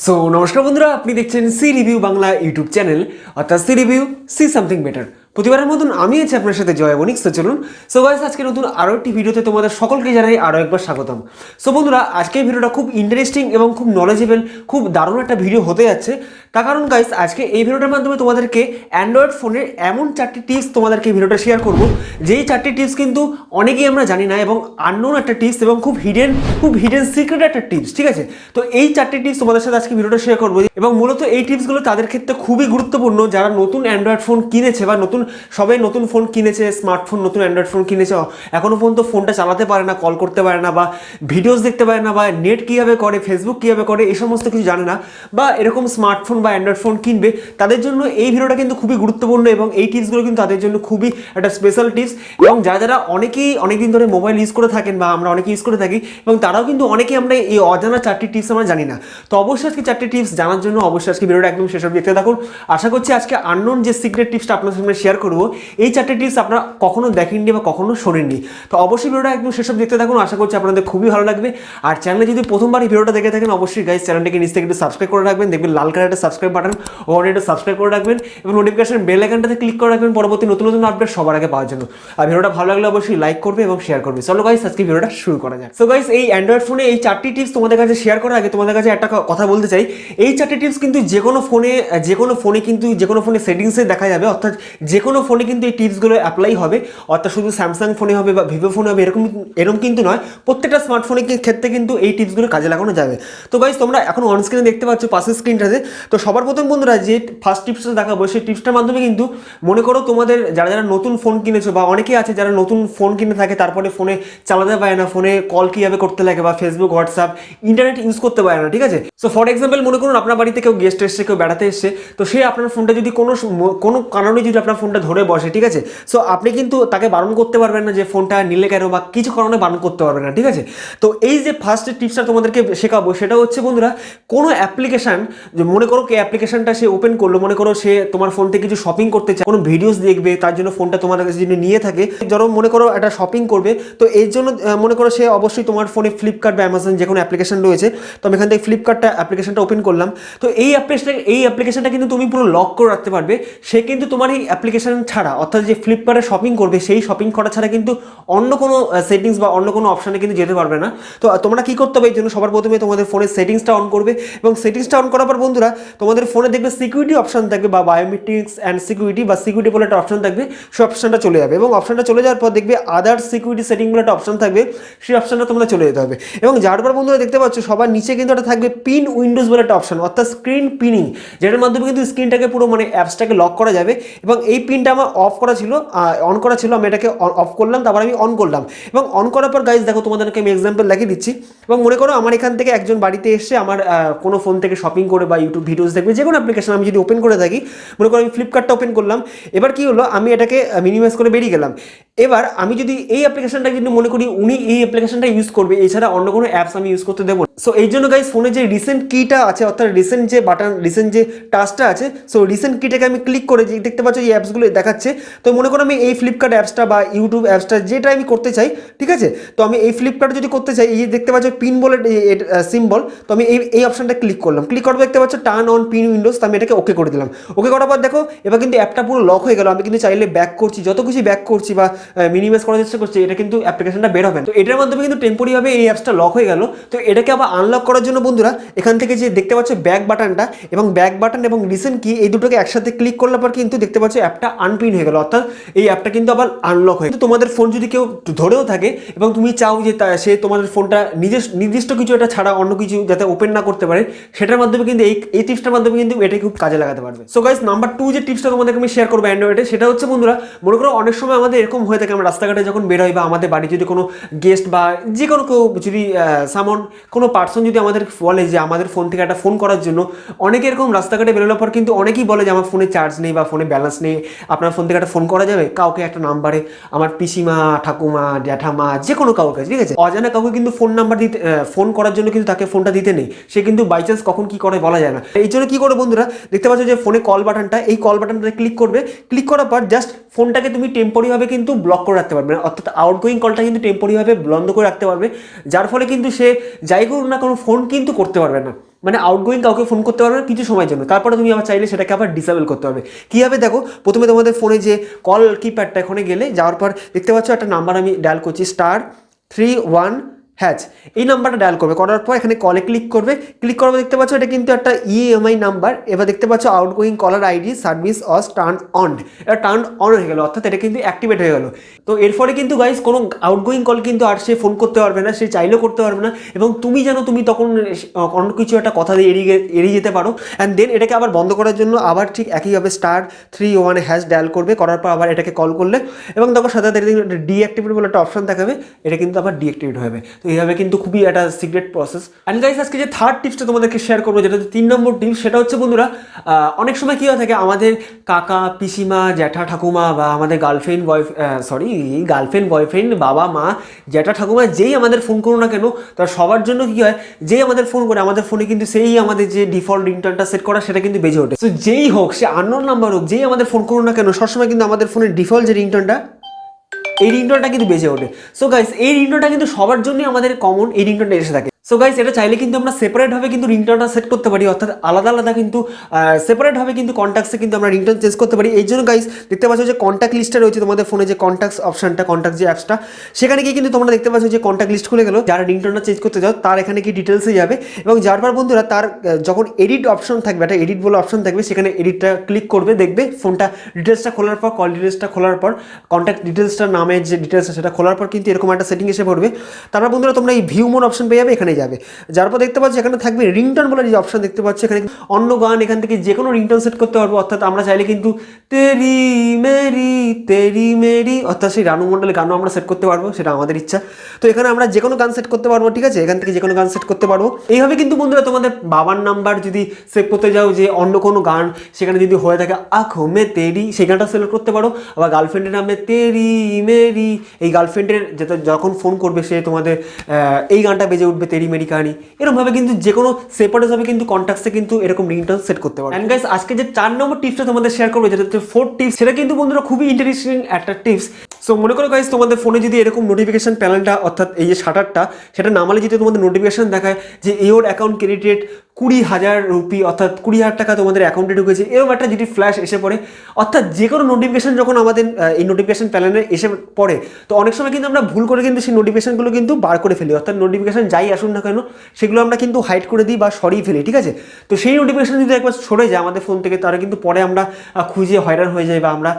So নমস্কার বন্ধুরা, আপনি দেখছেন C review Bangla YouTube channel, অর্থাৎ C review see something better. প্রতিবারের মতন আমি আছি আপনার সাথে জয় বণিক। সো চলুন সো গাইস, আজকে নতুন আরও একটি ভিডিওতে তোমাদের সকলকে জানাই আরও একবার স্বাগতম। সো বন্ধুরা, আজকের ভিডিওটা খুব ইন্টারেস্টিং এবং খুব নলেজেবল, খুব দারুণ একটা ভিডিও হতে যাচ্ছে। তার কারণ গাইস, আজকে এই ভিডিওটার মাধ্যমে তোমাদেরকে অ্যান্ড্রয়েড ফোনের এমন চারটি টিপস তোমাদেরকে এই ভিডিওটা শেয়ার করবো, যেই চারটি টিপস কিন্তু অনেকেই আমরা জানি না এবং আননোন একটা টিপস এবং খুব হিডেন সিক্রেট একটা টিপস। ঠিক আছে, তো এই চারটি টিপস তোমাদের সাথে আজকে ভিডিওটা শেয়ার করবো এবং মূলত এই টিপসগুলো তাদের ক্ষেত্রে খুবই গুরুত্বপূর্ণ যারা নতুন অ্যান্ড্রয়েড ফোন কিনেছে বা সবাই নতুন ফোন কিনেছে, স্মার্টফোন, নতুন অ্যান্ড্রয়েড ফোন কিনেছে, এখনো পর্যন্ত ফোনটা চালাতে পারে না, কল করতে পারে না, বা ভিডিওস দেখতে পারে না, বা নেট কীভাবে করে, ফেসবুক কীভাবে করে, এই সমস্ত কিছু জানে না, বা এরকম স্মার্টফোন বা অ্যান্ড্রয়েড ফোন কিনবে, তাদের জন্য এই ভিডিওটা কিন্তু খুবই গুরুত্বপূর্ণ এবং এই টিপসগুলো কিন্তু তাদের জন্য খুবই একটা স্পেশাল টিপস। এবং যারা অনেকেই অনেকদিন ধরে মোবাইল ইউজ করে থাকেন বা আমরা অনেকে ইউজ করে থাকি, এবং তারাও কিন্তু অনেকেই আমরা এই অজানা চারটি টিপস আমরা জানি না। তো অবশ্যই আজকে চারটি টিপস জানার জন্য অবশ্যই আজকে ভিডিওটা একদম শেষ অবধি দেখতে থাকুন। আশা করছি আজকে আননোন যে সিক্রেট টিপসটা আপনার সামনে শেয়ার করবো, এই চারটি টিপস আপনারা কখনো দেখেননি বা কখনো শোনেননি। তো অবশ্যই ভিডিওটা একদম শেষ অবধি দেখতে থাকুন, আশা করছি আপনাদের খুবই ভালো লাগবে। আর চ্যানেলে যদি প্রথমবার এই ভিডিওটা দেখে থাকেন, অবশ্যই গাইস চ্যানেলটাকে নিচ থেকে একটু সাবস্ক্রাইব করে রাখবেন, দেখবেন লাল কালার একটা সাবস্ক্রাইব বাটন, ওখানে একটা সাবস্ক্রাইব করে রাখবেন এবং নোটিফিকেশন বেল আইকনটাতে ক্লিক করে রাখবেন পরবর্তী নতুন নতুন আপডেট সবার আগে পাওয়ার জন্য। আর ভিডিওটা ভালো লাগলে অবশ্যই লাইক করবে এবং শেয়ার করবে। চলো গাইস, আজকে ভিডিওটা শুরু করা যাক। সো গাইস, এই অ্যান্ড্রয়েড ফোনে এই চারটি টিপস তোমাদের কাছে শেয়ার করার আগে তোমাদের কাছে একটা কথা বলতে চাই। এই চারটি টিপস কিন্তু যে কোনো ফোনে সেটিংসে দেখা যাবে, অর্থাৎ যে কোনো ফোনে কিন্তু এই টিপসগুলো অ্যাপ্লাই হবে, অর্থাৎ শুধু স্যামসাং ফোনে হবে বা ভিভো ফোনে হবে এরকম কিন্তু নয়, প্রত্যেকটা স্মার্টফোনের ক্ষেত্রে কিন্তু এই টিপসগুলো কাজে লাগানো যাবে। তো গাইস, তোমরা এখন অন স্ক্রিনে দেখতে পাচ্ছ পাশের স্ক্রিনটাতে। তো সবার প্রথম বন্ধুরা, যে ফার্স্ট টিপসটা দেখাবো, সেই টিপসটার মাধ্যমে কিন্তু মনে করো তোমাদের যারা নতুন ফোন কিনেছো, বা অনেকেই আছে যারা নতুন ফোন কিনে থাকে, তারপরে ফোনে চালাতে পারে না, ফোনে কল কীভাবে করতে লাগে বা ফেসবুক, হোয়াটসঅ্যাপ, ইন্টারনেট ইউজ করতে পারে না। ঠিক আছে, সো ফর এক্সাম্পল মনে করুন আপনার বাড়িতে কেউ গেস্ট এসছে, কেউ বেড়াতে এসছে, তো সে আপনার ফোনটা যদি কোনো কারণে যদি আপনার ফোনটা ধরে বসে, ঠিক আছে, সো আপনি কিন্তু তাকে বারণ করতে পারবেন না যে ফোনটা নিলে কেন, বা কিছু কারণে বারণ করতে পারবেন না। ঠিক আছে, তো এই যে ফার্স্ট টিপসটা তোমাদেরকে শেখাবো, সেটা হচ্ছে বন্ধুরা, কোনো অ্যাপ্লিকেশন, যে মনে করো কি অ্যাপ্লিকেশনটা সে ওপেন করলো, মনে করো সে তোমার ফোন থেকে কিছু শপিং করতে চায়, কোনো ভিডিওস দেখবে, তার জন্য ফোনটা তোমার কাছে যদি নিয়ে থাকে, ধরো মনে করো একটা শপিং করবে, তো এর জন্য মনে করো সে অবশ্যই তোমার ফোনে ফ্লিপকার্ট বা অ্যামাজন যে কোনো অ্যাপ্লিকেশন রয়েছে, তো আমি এখান থেকে ফ্লিপকার্টটা অ্যাপ্লিকেশনটা ওপেন করলাম। তো এই অ্যাপ্লিকেশনটা কিন্তু তুমি পুরো লক করে রাখতে পারবে। সে কিন্তু তোমার এই অ্যাপ্লিকেশন ছাড়া, অর্থাৎ যে ফ্লিপকার্টে শপিং করবে, সেই শপিং করা ছাড়া কিন্তু অন্য কোনো সেটিংস বা অন্য কোনো অপশানে কিন্তু যেতে পারবে না। তো তোমরা কী করতে হবে, এই জন্য সবার প্রথমে তোমাদের ফোনের সেটিংসটা অন করবে, এবং সেটিংসটা অন করার পর বন্ধুরা, তোমাদের ফোনে দেখবে সিকিউরিটি অপশান থাকবে, বা বায়োমেট্রিক্স অ্যান্ড সিকিউরিটি বা সিকিউরিটি বলে একটা অপশান থাকবে, সেই অপশানটা চলে যাবে। এবং অপশানটা চলে যাওয়ার পর দেখবে আদার সিকিউরিটি সেটিং বলে একটা অপশান থাকবে, সেই অপশানটা তোমাদের চলে যেতে হবে। এবং যার পর বন্ধুরা দেখতে পাচ্ছ সবার নিচে কিন্তু একটা থাকবে পিন উইন্ডোজ বলে একটা অপশান, অর্থাৎ স্ক্রিন পিনিং, যেটার মাধ্যমে কিন্তু স্ক্রিনটাকে পুরো অ্যাপসটাকে লক করা যাবে। এবং এই পিনটা আমার অন করা ছিল, আমি এটাকে অফ করলাম, তারপর আমি অন করলাম। এবং অন করার পর গাইজ দেখো, তোমাদেরকে আমি এক্সাম্পল দেখিয়ে দিচ্ছি। এবং মনে করো আমার এখান থেকে একজন বাড়িতে এসে আমার কোনো ফোন থেকে শপিং করে বা ইউটিউব ভিডিওস দেখবে, যে কোনো অ্যাপ্লিকেশন আমি যদি ওপেন করে থাকি, মনে করো আমি ফ্লিপকার্টটা ওপেন করলাম। এবার কি হলো, আমি এটাকে মিনিমাইজ করে বেরিয়ে গেলাম। এবার আমি যদি এই অ্যাপ্লিকেশনটা কিন্তু মনে করি উনি এই অ্যাপ্লিকেশনটা ইউজ করবে, এছাড়া অন্য কোনো অ্যাপস আমি ইউজ করতে দেবো। সো এই জন্য গাইজ, ফোনে যে রিসেন্ট কিটা আছে, অর্থাৎ রিসেন্ট যে টাচটা আছে, সো রিসেন্ট কিটাকে আমি ক্লিক করে যে দেখতে পাচ্ছ এই অ্যাপসগুলো দেখাচ্ছে। তো মনে করো আমি এই ফ্লিপকার্ট অ্যাপসটা বা ইউটিউব অ্যাপসটা যেটা আমি করতে চাই, ঠিক আছে, তো আমি এই ফ্লিপকার্ট যদি করতে চাই, এই দেখতে পাচ্ছ পিন বলে সিম্বল, তো আমি এই অপশনটা ক্লিক করলাম। ক্লিক করার পর দেখতে পাচ্ছ টার্ন অন পিন উইন্ডোজ, তো আমি এটাকে ওকে করে দিলাম। ওকে করার পর দেখো এবার কিন্তু অ্যাপটা পুরো লক হয়ে গেল। আমি কিন্তু চাইলে ব্যাক করছি, যত কিছু ব্যাক করছি বা মিনিমাইজ করার চেষ্টা করছি, এটা কিন্তু অ্যাপ্লিকেশনটা বের হবে না। তো এটার মাধ্যমে কিন্তু টেম্পোরারিভাবে এই অ্যাপসটা লক হয়ে গেল। তো এটাকে আবার আনলক করার জন্য বন্ধুরা, এখান থেকে যে দেখতে পাচ্ছ ব্যাক বাটনটা, এবং ব্যাক বাটন এবং রিসেন্ট কি, এই দুটোকে একসাথে ক্লিক করলে পর কিন্তু দেখতে পাচ্ছ অ্যাপটা আনপিন হয়ে গেল, অর্থাৎ এই অ্যাপটা কিন্তু আবার আনলক হয়ে। তোমাদের ফোন যদি কেউ ধরেও থাকে এবং তুমি চাও যে সে তোমাদের ফোনটা নির্দিষ্ট কিছু এটা ছাড়া অন্য কিছু যাতে ওপেন না করতে পারে, সেটার মাধ্যমে কিন্তু এই টিপসটার মাধ্যমে কিন্তু এটাই খুব কাজে লাগাতে পারবে। সো গাইস, নাম্বার 2 যে টিপসটা তোমাদেরকে আমি শেয়ার করবো অ্যান্ড্রয়েডে, সেটা হচ্ছে বন্ধুরা, মনে করো অনেক সময় আমাদের এরকম হয়ে থাকে, আমরা রাস্তাঘাটে যখন বের হই বা আমাদের বাড়ি যদি কোনো গেস্ট বা যে কোনো কেউ যদি কোনো পার্সন যদি আমাদের বলে যে আমাদের ফোন থেকে একটা ফোন করার জন্য, অনেকে এরকম রাস্তাঘাটে বেরোনোর পর কিন্তু অনেকেই বলে যে আমার ফোনে চার্জ নেই বা ফোনে ব্যালেন্স নেই, আপনার ফোন থেকে একটা ফোন করা যাবে কাউকে একটা নাম্বারে, আমার পিসিমা, ঠাকুমা, জ্যাঠামা, যে কোনো কাউকে, ঠিক আছে, অজানা কাউকে কিন্তু ফোন নাম্বার দিতে, ফোন করার জন্য কিন্তু তাকে ফোনটা দিতে নেই, সে কিন্তু বাই চান্স কখন কি করে বলা যায় না। এই জন্য কি করে বন্ধুরা, দেখতে পাচ্ছ যে ফোনে কল বাটনটা, এই কল বাটনটা ক্লিক করবে। ক্লিক করার পর জাস্ট ফোনটাকে তুমি টেম্পোরারিভাবে কিন্তু ব্লক করে রাখতে পারবে, অর্থাৎ আউটগোয়িং কলটা কিন্তু টেম্পোরারিভাবে বন্ধ করে রাখতে পারবে, যার ফলে কিন্তু সে যাই করুক না কোনো ফোন কিন্তু করতে পারবে না। মানে আউটগোয়িং কাউকে ফোন করতে পারবে না কিছু সময়ের জন্য, তারপরে তুমি আবার চাইলে সেটাকে আবার ডিসেবল করতে পারবে। কীভাবে দেখো, প্রথমে তোমাদের ফোনে যে কল কিপ্যাডটা এখানে গেলে যাওয়ার পর দেখতে পাচ্ছ একটা নাম্বার আমি ডায়াল করছি, *31#। এই নাম্বারটা ডায়াল করবে, করার পর এখানে কলে ক্লিক করবে, ক্লিক করার পর দেখতে পাচ্ছ এটা কিন্তু একটা ইএমআই নাম্বার। এবার দেখতে পাচ্ছ আউটগোয়িং কলার আইডি সার্ভিস অস টার্ন অন, এটা টার্ন অন হয়ে গেল, অর্থাৎ এটা কিন্তু অ্যাক্টিভেট হয়ে গেল। তো এর ফলে কিন্তু গাইস কোনো আউটগোয়িং কল কিন্তু আর সে ফোন করতে পারবে না, সে চাইলেও করতে পারবে না, এবং তুমি জানো তুমি তখন অন্য কিছু একটা কথা দিয়ে এড়িয়ে যেতে পারো। অ্যান্ড দেন এটাকে আবার বন্ধ করার জন্য আবার ঠিক একইভাবে *31# ডায়াল করবে, করার পর আবার এটাকে কল করলে এবং দেখো সাথে সাথে ডিঅ্যাক্টিভেট বলে একটা অপশন দেখাবে, এটা কিন্তু আবার ডিঅ্যাক্টিভেট হবে। তো এইভাবে কিন্তু খুবই একটা সিক্রেট প্রসেস। অ্যান্ড গাইস আজকে যে থার্ড টিপসটা তোমাদেরকে শেয়ার করবো, যেটা হচ্ছে 3 নম্বর টিপস, সেটা হচ্ছে বন্ধুরা অনেক সময় কী হয়ে থাকে আমাদের কাকা পিসিমা জ্যাঠা ঠাকুমা বা আমাদের গার্লফ্রেন্ড বয়ফ্রেন্ড বাবা মা জ্যাঠা ঠাকুমা যেই আমাদের ফোন করো না কেন, তার সবার জন্য কী হয়, যেই আমাদের ফোন করে আমাদের ফোনে কিন্তু সেই আমাদের যে ডিফল্ট রিংটোনটা সেট করা সেটা কিন্তু বেজে ওঠে। তো যেই হোক, সে আননোন নাম্বার হোক, যেই আমাদের ফোন করো না কেন, সবসময় কিন্তু আমাদের ফোনের ডিফল্ট যে রিংটোনটা, এই রিংটোনটা কিন্তু বেজে ওঠে। সো গাইস এই রিংটোনটা কিন্তু সবার জন্যই আমাদের কমন, এই রিংটোনটা এসে থাকে। সো গাইস এটা চাইলে কিন্তু আমরা সেপারেটভাবে কিন্তু রিংটোনটা সেট করতে পারি, অর্থাৎ আলাদা আলাদা কিন্তু সেপারেটভাবে কিন্তু কন্ট্যাক্টসে কিন্তু আমরা রিংটোন চেঞ্জ করতে পারি। এই জন্য গাইস দেখতে পাচ্ছ যে কন্ট্যাক্ট লিস্টটা রয়েছে তোমাদের ফোনে, যে কন্ট্যাক্টস অপশনটা, কন্ট্যাক্ট যে অ্যাপসটা, সেখানে গিয়ে কিন্তু তোমরা দেখতে পাচ্ছ যে কন্ট্যাক্ট লিস্ট খুলে গেল। যারা রিংটোনটা চেঞ্জ করতে যাও তার এখানে কি ডিটেলসে যাবে, এবং যার পর বন্ধুরা তার যখন এডিট অপশন থাকবে, একটা এডিট বলে অপশন থাকবে, সেখানে এডিটটা ক্লিক করবে, দেখবে ফোনটা ডিটেলসটা খোলার পর, কল ডিটেলসটা খোলার পর, কন্ট্যাক্ট ডিটেলসটার নামের যে ডিটেলসটা সেটা খোলার পর কিন্তু এরকম একটা সেটিং এসে পড়বে। তারপর বন্ধুরা তোমরা এই ভিউ মোড অপশন পেয়ে যাবে, এখানে যাবে, যার পর দেখতে পাচ্ছ এখানে থাকবে রিংটোন বলে যে অপশন দেখতে পাচ্ছ, এখানে অন্য গান এখান থেকে যে কোনো রিংটোন সেট করতে পারবো। অর্থাৎ আমরা চাইলে কিন্তু তেরি মেরি অর্থাৎ সেই রানু মণ্ডলের গানও আমরা সেট করতে পারবো, সেটা আমাদের ইচ্ছা। তো এখানে আমরা যে কোনো গান সেট করতে পারবো, ঠিক আছে, এখান থেকে যে কোনো গান সেট করতে পারবো। এইভাবে কিন্তু বন্ধুরা তোমাদের বাবার নাম্বার যদি সেভ করতে যাও, যে অন্য কোনো গান সেখানে যদি হয়ে থাকে আঁখো মে তেরি, সেই গানটা সিলেক্ট করতে পারো। আবার গার্লফ্রেন্ডের নামে তেরি মেরি, এই গার্লফ্রেন্ডের যেটা যখন ফোন করবে সে তোমাদের এই গানটা বেজে উঠবে, তেরি মেরি কাহানি। এরকমভাবে কিন্তু যে কোনো সেপারেটভাবে কিন্তু কন্ট্যাক্টসে কিন্তু এরকম রিংটোন সেট করতে পারো। অ্যান্ড গাইস আজকে যে 4 নম্বর টিপসটা তোমাদের শেয়ার করবো, যেটা হচ্ছে 4th টিপস, সেটা কিন্তু বন্ধুরা খুবই ইন্টারেস্টিং একটা টিপস। সো মনে করো গাইস তোমাদের ফোনে যদি এরকম নোটিফিকেশন প্যানেলটা, অর্থাৎ এই যে শাটারটা, সেটা নামালে যদি তোমাদের নোটিফিকেশন দেখায় যে ইওর অ্যাকাউন্ট ক্রেডিটেড 20,000 রুপি, অর্থাৎ 20,000 টাকা তোমাদের অ্যাকাউন্টে ঢুকেছে, এরকম একটা যদি ফ্ল্যাশ এসে পড়ে, অর্থাৎ যে কোনো নোটিফিকেশন যখন আমাদের এই নোটিফিকেশন প্যানেলে এসে পড়ে, তো অনেক সময় কিন্তু আমরা ভুল করে কিন্তু সেই নোটিফিকেশনগুলো কিন্তু বার করে ফেলি, অর্থাৎ নোটিফিকেশন যাই আসুন না কেন সেগুলো আমরা কিন্তু হাইড করে দিই বা সরিয়ে ফেলি, ঠিক আছে। তো সেই নোটিফিকেশন যদি একবার সরে যায় আমাদের ফোন থেকে, তারা কিন্তু পরে আমরা খুঁজে হয়রান হয়ে যাই, বা আমরা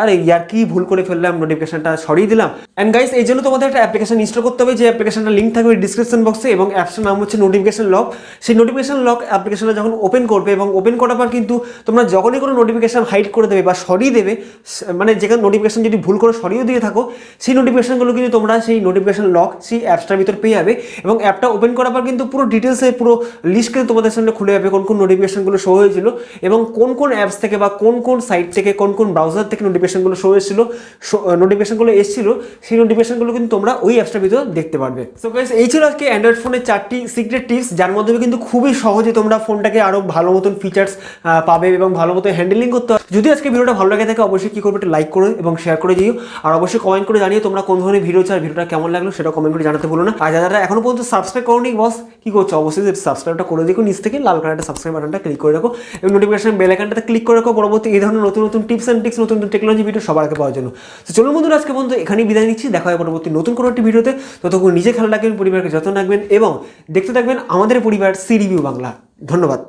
আরে ইয়ার কি ভুল করে ফেললাম, নোটিফিকেশনটা সরিয়ে দিলাম। অ্যান্ড গাইস এই জন্য তোমাদের একটা অ্যাপ্লিকেশন ইনস্টল করতে হবে, যে অ্যাপ্লিকেশনটা লিঙ্ক থাকবে ডিসক্রিপশন বক্সে, এবং অ্যাপসটার নাম হচ্ছে নোটিফিকেশন লক। সেই নোটিফিকেশন লক অ্যাপ্লিকেশনটা যখন ওপেন করবে, এবং ওপেন করার পর কিন্তু তোমরা যখনই কোনো নোটিফিকেশন হাইড করে দেবে বা সরিয়ে দেবে, মানে যেখানে নোটিফিকেশন যদি ভুল করে সরিয়ে দিয়ে থাকো, সেই নোটিফিকেশনগুলো কিন্তু তোমরা সেই নোটিফিকেশন লক সেই অ্যাপসটার ভিতর পেয়ে যাবে। এবং অ্যাপটা ওপেন করার পর কিন্তু পুরো ডিটেলসে পুরো লিস্ট কিন্তু তোমাদের সামনে খুলে যাবে, কোন কোন নোটিফিকেশনগুলো শো হয়েছিল, এবং কোন কোন অ্যাপস থেকে বা কোন কোন সাইট থেকে, কোন কোন ব্রাউজার থেকে নোটিফিকেশনগুলো শো হয়েছিল, নোটিফিকেশনগুলো এসেছিল, সেই নোটিফিকেশনগুলো কিন্তু তোমরা ওই অ্যাপসটার ভিতর দেখতে পারবে। সো গাইস এই ছিল আজকে অ্যান্ড্রয়েড ফোনের 4টি সিক্রেট টিপস, যার মাধ্যমে কিন্তু খুবই সহজে তোমরা ফোনটাকে আরও ভালো মতন ফিচার্স পাবে এবং ভালো মতো হ্যান্ডেলিং করতে হবে। যদি আজকে ভিডিওটা ভালো লাগে থাকে অবশ্যই কী করবে, একটা লাইক করে এবং শেয়ার করে দিও, আর অবশ্যই কমেন্ট করে জানিয়ে তোমরা কোন ধরনের ভিডিও চাও, ভিডিওটা কেমন লাগলো সেটা কমেন্ট করে জানাতে ভুলো না। আর যারা এখনো পর্যন্ত সাবস্ক্রাইব করোনি বস, কী করছো, অবশ্যই সাবস্ক্রাইবটা করে দিও, নিচ থেকে লাল কালারটা সাবস্ক্রাইব বাটনটা ক্লিক করে রাখো, এবং নোটিফিকেশন বেল আইকনটাতে ক্লিক করে রাখো পরবর্তী এই ধরনের নতুন নতুন টিপস অ্যান্ড ট্রিক্স, নতুন নতুন টেকনোলজি ভিডিও সবার আগে পাওয়ার জন্য। তো চলুন বন্ধুরা আজকে বন্ধু এখানেই বিদায় নিচ্ছি, দেখা হয় পরবর্তী নতুন কোনো একটি ভিডিওতে। ততক্ষণ নিজে খেয়াল রাখবেন, পরিবারকে যত্ন রাখবেন এবং দেখতে থাকবেন আমাদের পরিবার সি রিভিউ বাংলা। ধন্যবাদ।